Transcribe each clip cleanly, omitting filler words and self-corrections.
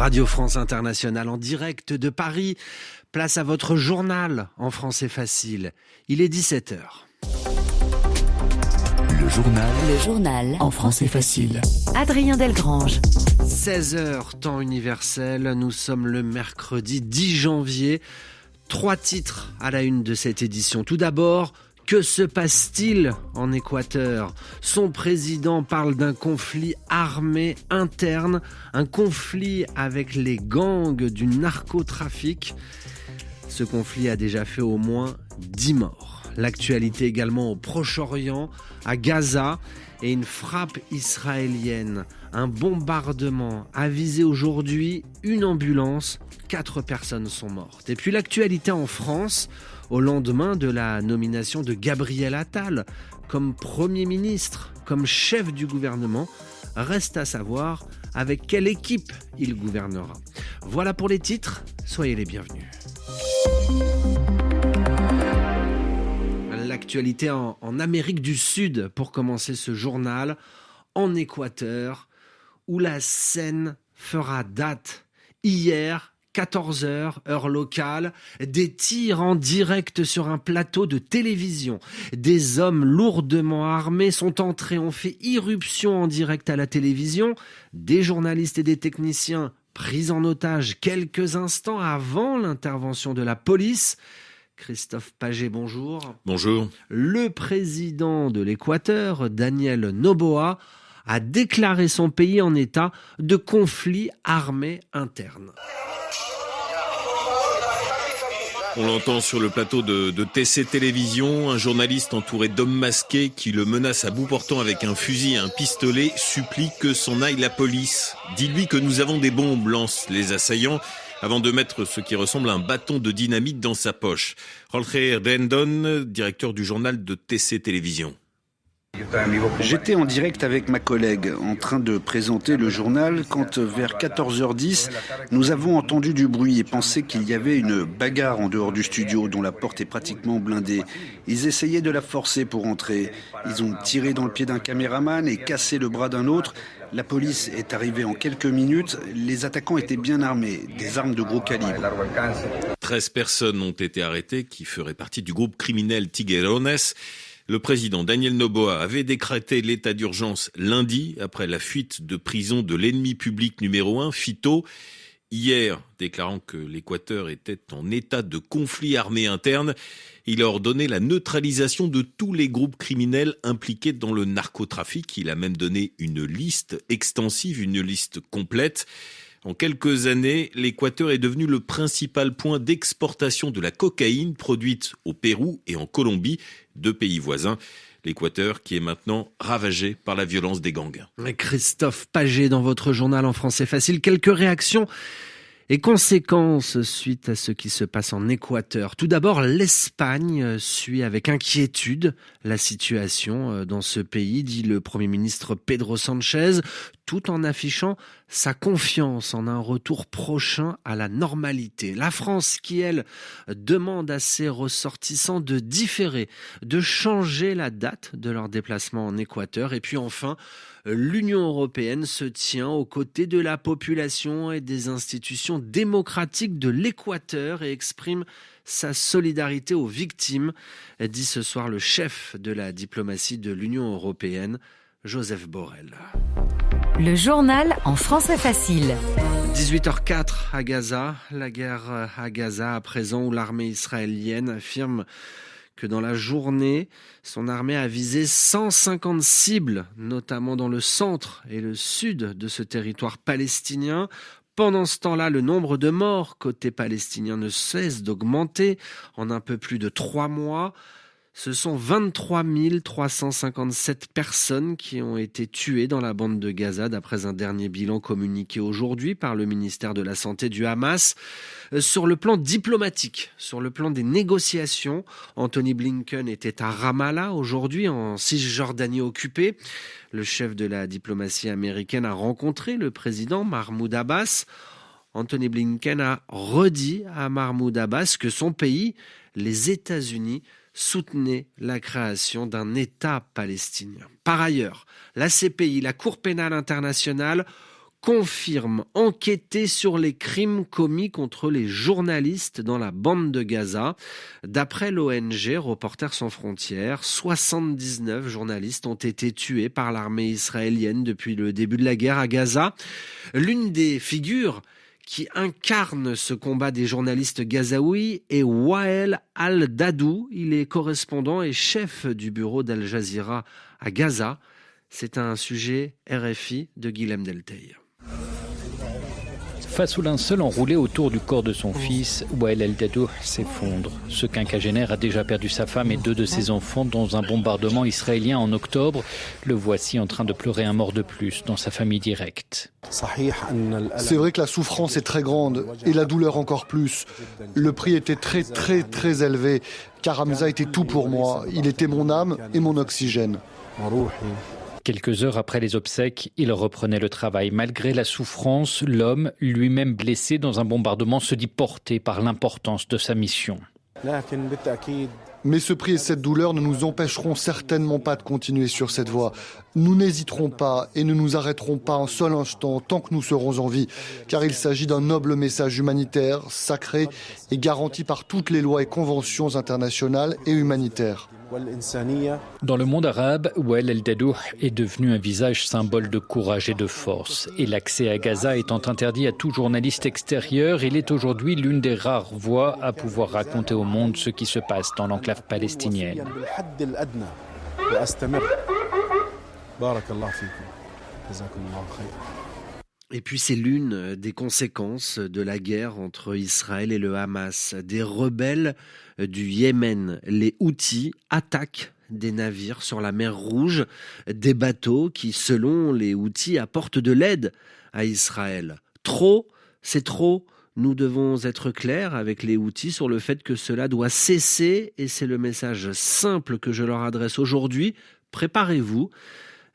Radio France Internationale en direct de Paris. Place à votre journal en français facile. Il est 17h. Le journal en français facile. Adrien Delgrange. 16h, temps universel. Nous sommes le mercredi 10 janvier. 3 titres à la une de cette édition. Tout d'abord, que se passe-t-il en Équateur ? Son président parle d'un conflit armé interne, un conflit avec les gangs du narcotrafic. Ce conflit a déjà fait au moins 10 morts. L'actualité également au Proche-Orient, à Gaza, et une frappe israélienne. Un bombardement a visé aujourd'hui une ambulance. 4 personnes sont mortes. Et puis l'actualité en France, au lendemain de la nomination de Gabriel Attal comme Premier ministre, comme chef du gouvernement, reste à savoir avec quelle équipe il gouvernera. Voilà pour les titres, soyez les bienvenus. L'actualité en Amérique du Sud pour commencer ce journal, en Équateur, où la scène fera date. Hier, 14h, heure locale, des tirs en direct sur un plateau de télévision. Des hommes lourdement armés sont entrés, ont fait irruption en direct à la télévision. Des journalistes et des techniciens pris en otage quelques instants avant l'intervention de la police. Christophe Pagé, bonjour. Bonjour. Le président de l'Équateur, Daniel Noboa, a déclaré son pays en état de conflit armé interne. On l'entend sur le plateau de TC Télévision, un journaliste entouré d'hommes masqués qui le menace à bout portant avec un fusil et un pistolet, supplie que s'en aille la police. Dis-lui que nous avons des bombes, lancent les assaillants, avant de mettre ce qui ressemble à un bâton de dynamite dans sa poche. Jorge Rendon, directeur du journal de TC Télévision. J'étais en direct avec ma collègue en train de présenter le journal quand vers 14h10, nous avons entendu du bruit et pensé qu'il y avait une bagarre en dehors du studio dont la porte est pratiquement blindée. Ils essayaient de la forcer pour entrer. Ils ont tiré dans le pied d'un caméraman et cassé le bras d'un autre. La police est arrivée en quelques minutes. Les attaquants étaient bien armés, des armes de gros calibre. 13 personnes ont été arrêtées qui feraient partie du groupe criminel Tiguerones. Le président Daniel Noboa avait décrété l'état d'urgence lundi après la fuite de prison de l'ennemi public numéro 1, Fito. Hier, déclarant que l'Équateur était en état de conflit armé interne, il a ordonné la neutralisation de tous les groupes criminels impliqués dans le narcotrafic. Il a même donné une liste extensive, une liste complète. En quelques années, l'Équateur est devenu le principal point d'exportation de la cocaïne produite au Pérou et en Colombie, 2 pays voisins. L'Équateur qui est maintenant ravagé par la violence des gangs. Christophe Pagé dans votre journal en français facile. Quelques réactions et conséquences suite à ce qui se passe en Équateur. Tout d'abord, l'Espagne suit avec inquiétude la situation dans ce pays, dit le Premier ministre Pedro Sánchez, tout en affichant sa confiance en un retour prochain à la normalité. La France qui, elle, demande à ses ressortissants de différer, de changer la date de leur déplacement en Équateur. Et puis enfin, l'Union européenne se tient aux côtés de la population et des institutions démocratiques de l'Équateur et exprime sa solidarité aux victimes, dit ce soir le chef de la diplomatie de l'Union européenne, Joseph Borrell. Le journal en français facile. 18h04 à Gaza, la guerre à Gaza à présent où l'armée israélienne affirme que dans la journée, son armée a visé 150 cibles, notamment dans le centre et le sud de ce territoire palestinien. Pendant ce temps-là, le nombre de morts côté palestinien ne cesse d'augmenter en un peu plus de 3 mois. Ce sont 23 357 personnes qui ont été tuées dans la bande de Gaza, d'après un dernier bilan communiqué aujourd'hui par le ministère de la Santé du Hamas. Sur le plan diplomatique, sur le plan des négociations, Anthony Blinken était à Ramallah aujourd'hui, en Cisjordanie occupée. Le chef de la diplomatie américaine a rencontré le président Mahmoud Abbas. Anthony Blinken a redit à Mahmoud Abbas que son pays, les États-Unis, soutenait la création d'un État palestinien. Par ailleurs, la CPI, la Cour pénale internationale, confirme enquêter sur les crimes commis contre les journalistes dans la bande de Gaza. D'après l'ONG Reporters sans frontières, 79 journalistes ont été tués par l'armée israélienne depuis le début de la guerre à Gaza. L'une des figures qui incarne ce combat des journalistes gazaouis est Wael Al-Dadou. Il est correspondant et chef du bureau d'Al Jazeera à Gaza. C'est un sujet RFI de Guilhem Delteil. Face au linceul enroulé autour du corps de son fils, Wael Al-Dadou s'effondre. Ce quinquagénaire a déjà perdu sa femme et 2 de ses enfants dans un bombardement israélien en octobre. Le voici en train de pleurer un mort de plus dans sa famille directe. C'est vrai que la souffrance est très grande et la douleur encore plus. Le prix était très élevé car Hamza était tout pour moi. Il était mon âme et mon oxygène. Quelques heures après les obsèques, il reprenait le travail. Malgré la souffrance, l'homme, lui-même blessé dans un bombardement, se dit porté par l'importance de sa mission. Mais ce prix et cette douleur ne nous empêcheront certainement pas de continuer sur cette voie. Nous n'hésiterons pas et ne nous arrêterons pas un seul instant tant que nous serons en vie, car il s'agit d'un noble message humanitaire, sacré et garanti par toutes les lois et conventions internationales et humanitaires. Dans le monde arabe, Wael Al-Dadou est devenu un visage symbole de courage et de force. Et l'accès à Gaza étant interdit à tout journaliste extérieur, il est aujourd'hui l'une des rares voix à pouvoir raconter au monde ce qui se passe dans l'enclave palestinienne. Et puis c'est l'une des conséquences de la guerre entre Israël et le Hamas. Des rebelles du Yémen, les Houthis, attaquent des navires sur la mer Rouge, des bateaux qui, selon les Houthis, apportent de l'aide à Israël. Trop, c'est trop. Nous devons être clairs avec les Houthis sur le fait que cela doit cesser et c'est le message simple que je leur adresse aujourd'hui. Préparez-vous.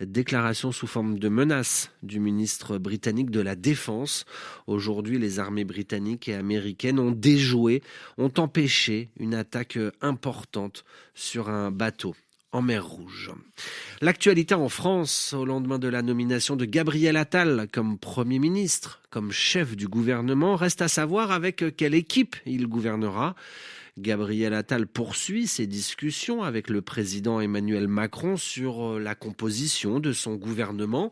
Déclaration sous forme de menace du ministre britannique de la Défense. Aujourd'hui, les armées britanniques et américaines ont déjoué, ont empêché une attaque importante sur un bateau en mer Rouge. L'actualité en France, au lendemain de la nomination de Gabriel Attal comme Premier ministre, comme chef du gouvernement, reste à savoir avec quelle équipe il gouvernera. Gabriel Attal poursuit ses discussions avec le président Emmanuel Macron sur la composition de son gouvernement.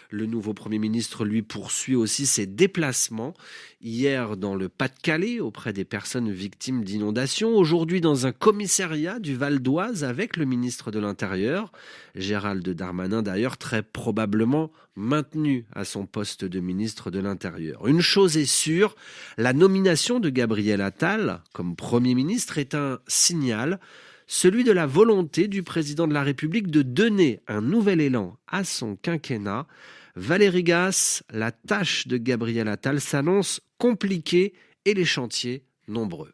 Le nouveau Premier ministre, lui, poursuit aussi ses déplacements. Hier, dans le Pas-de-Calais, auprès des personnes victimes d'inondations. Aujourd'hui, dans un commissariat du Val d'Oise avec le ministre de l'Intérieur. Gérald Darmanin, d'ailleurs, très probablement maintenu à son poste de ministre de l'Intérieur. Une chose est sûre, la nomination de Gabriel Attal comme Premier ministre est un signal, celui de la volonté du président de la République de donner un nouvel élan à son quinquennat. Valérie Gasse, la tâche de Gabriel Attal s'annonce compliquée et les chantiers nombreux.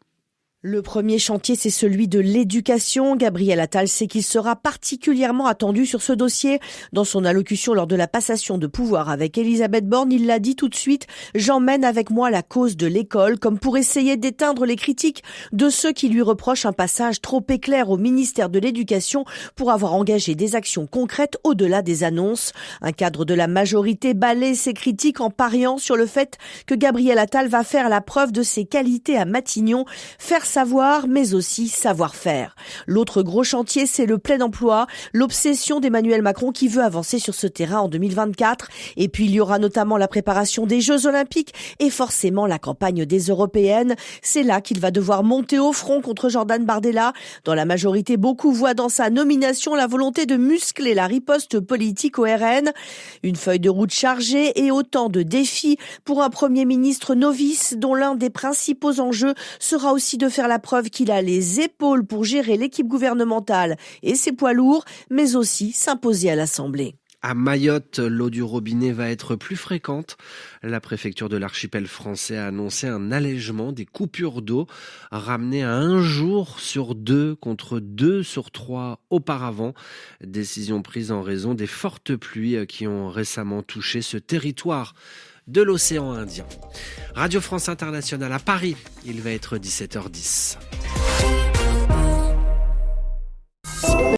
Le premier chantier, c'est celui de l'éducation. Gabriel Attal sait qu'il sera particulièrement attendu sur ce dossier. Dans son allocution lors de la passation de pouvoir avec Elisabeth Borne, il l'a dit tout de suite, « J'emmène avec moi la cause de l'école », comme pour essayer d'éteindre les critiques de ceux qui lui reprochent un passage trop éclair au ministère de l'Éducation pour avoir engagé des actions concrètes au-delà des annonces. Un cadre de la majorité balaie ces critiques en pariant sur le fait que Gabriel Attal va faire la preuve de ses qualités à Matignon, faire savoir, mais aussi savoir-faire. L'autre gros chantier, c'est le plein emploi, l'obsession d'Emmanuel Macron qui veut avancer sur ce terrain en 2024. Et puis, il y aura notamment la préparation des Jeux Olympiques et forcément la campagne des Européennes. C'est là qu'il va devoir monter au front contre Jordan Bardella. Dans la majorité, beaucoup voient dans sa nomination la volonté de muscler la riposte politique au RN. Une feuille de route chargée et autant de défis pour un Premier ministre novice dont l'un des principaux enjeux sera aussi de faire la preuve qu'il a les épaules pour gérer l'équipe gouvernementale et ses poids lourds, mais aussi s'imposer à l'Assemblée. À Mayotte, l'eau du robinet va être plus fréquente. La préfecture de l'archipel français a annoncé un allègement des coupures d'eau, ramené à 1 jour sur 2 contre 2 sur 3 auparavant. Décision prise en raison des fortes pluies qui ont récemment touché ce territoire de l'océan Indien. Radio France Internationale à Paris, il va être 17h10.